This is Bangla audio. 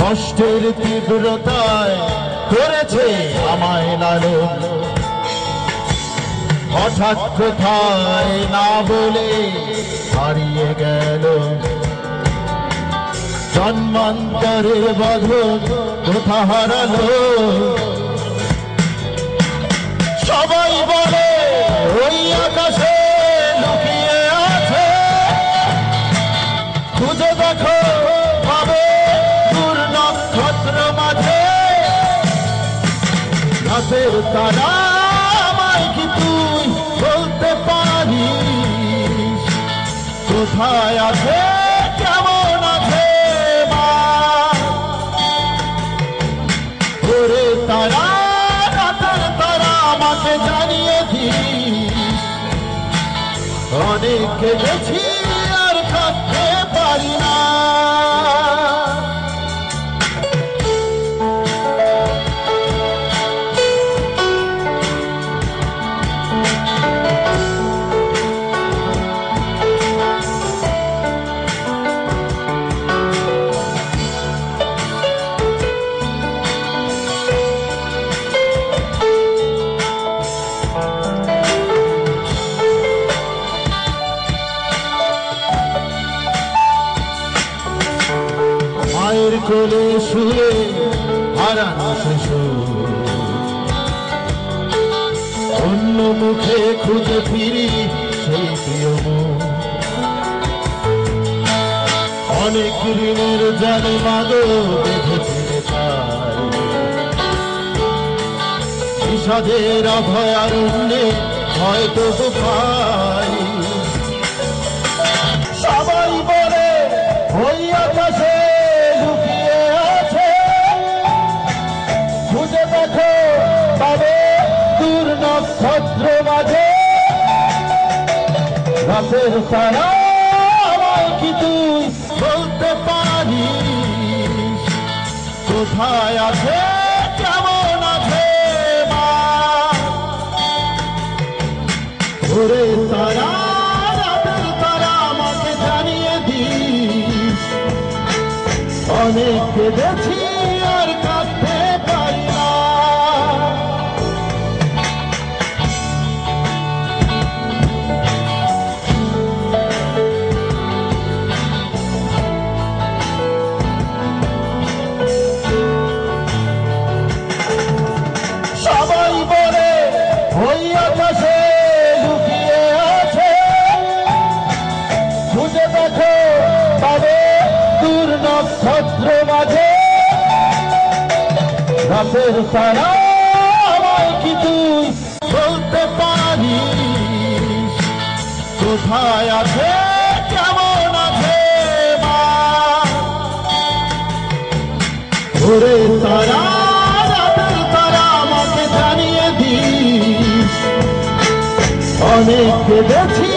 কষ্টের তীব্রতায় করেছে আমায় লালন, হঠাৎ কোথায় না বলে হারিয়ে গেল। জন্মান্তরের বাঁধন কোথা হারালো। সবাই বলে ওই আকাশে লুকিয়ে আছে, খুঁজে দেখো পাবে দূর নক্ষত্র মাঝে। রাতের তারা আমায় কি তুই বলতে পারিস, কোথায় আছে কেমন আছে মা? ওরে তারা, রাতের তারা আমাকে জানিয়ে দিস, অনেক কেঁদেছি আর থাকতে পারি না। মায়ের কোলে শুয়ে হারানো শিশু, অন্য মুখে খুঁজে ফিরি সেই প্রিয় মুখ। অনেক ঋণের জালে মাগো দেখেছি তাই, বিষাদের অভয়ারণ্যে হয়তো পাই। সবাই বলে ওই আকাশে লুকিয়ে আছে, খুঁজে দেখো পাবে দূর নক্ষত্র মাঝে। রাতের তারা আমায় কি তুই বলতে পারিস, কোথায় আছে কেমন আছে মা? ওরে তারা, রাতের তারা আমাকে জানিয়ে দিস, অনেক কেঁদেছি আর কাঁদতে পারি না। সবাই বলে ওই আকাশে লুকিয়ে আছে, খুঁজে দেখো পাবে দূর নক্ষত্র মাঝে। রাতের তারা আমায় কি তুই বলতে পারিস, কোথায় আছে কেমন আছে মা? ওরে তারা, রাতের তারা আমাকে জানিয়ে দিস, অনেক কেঁদেছি